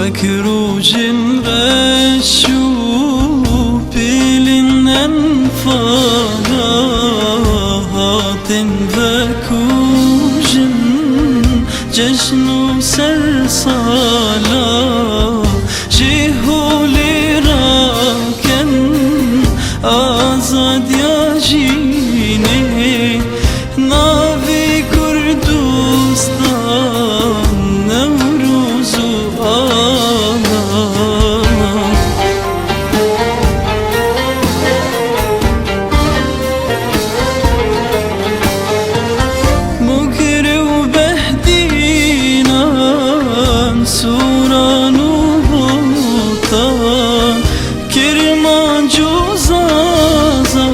وكروج غشوا بلنن فراهات وكوج جشن سرسالا جهولي راكن آزاد يا جيني ناوي كردستان نوروز سوران و بوتان کرمانجو زازا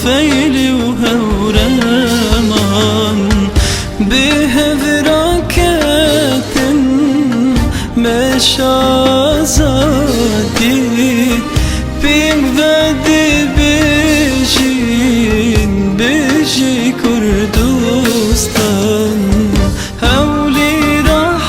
فیلی و هورمان به هفراکتن مشازادی بیم ودی بیجین بیجی کردستان هولي راح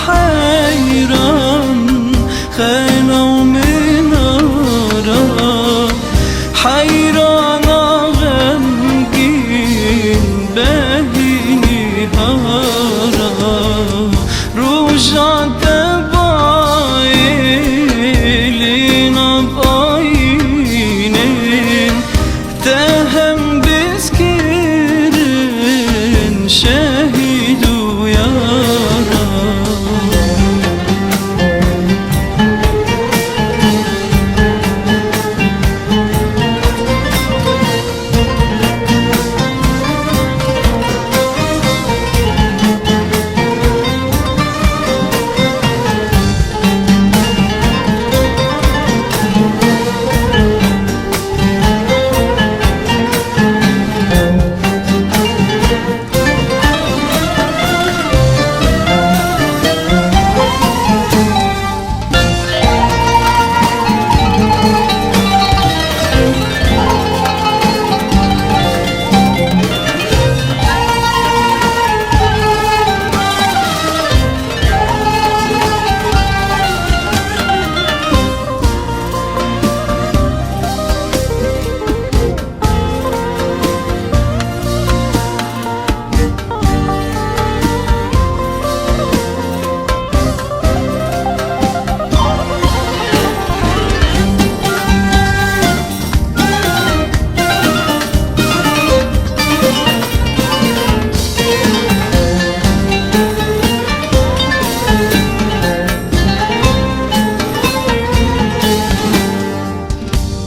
حيران خينا ومنارا حيران غمقين بهيني هارا رجعت بايلينا بعينين تهم بسكرين شهيد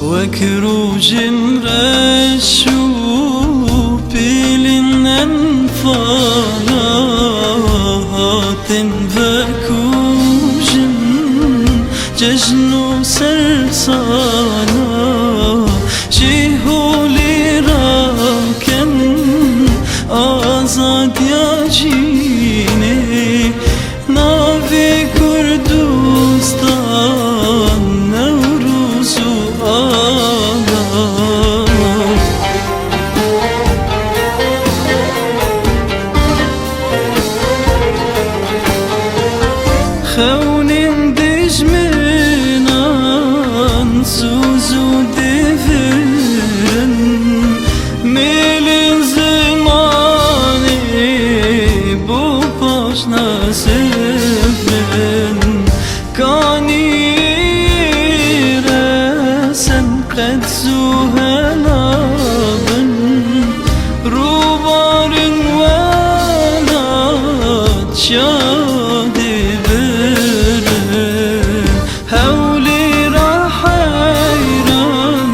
وكروج غشوا بلنن فراهات وكوج جشن سرسالا جهولي راكن آزاد يا جيني ناوي كردستان نوروز خونين دجمنان سوزو دفن ميلين زماني بو باشنا سفن كاني رسن قد سهلابن روبارن ولاد شادي هولي راح حيران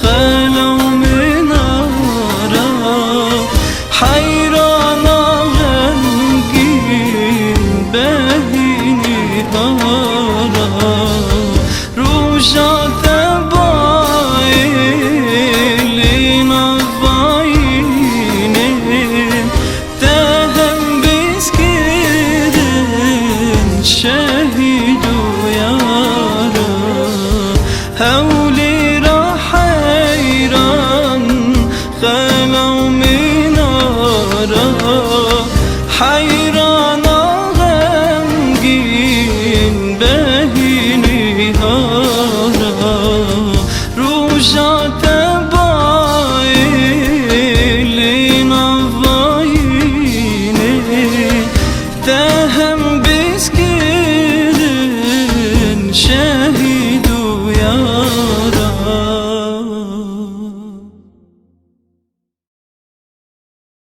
خلو منارا حيران غنقين من آرا حیران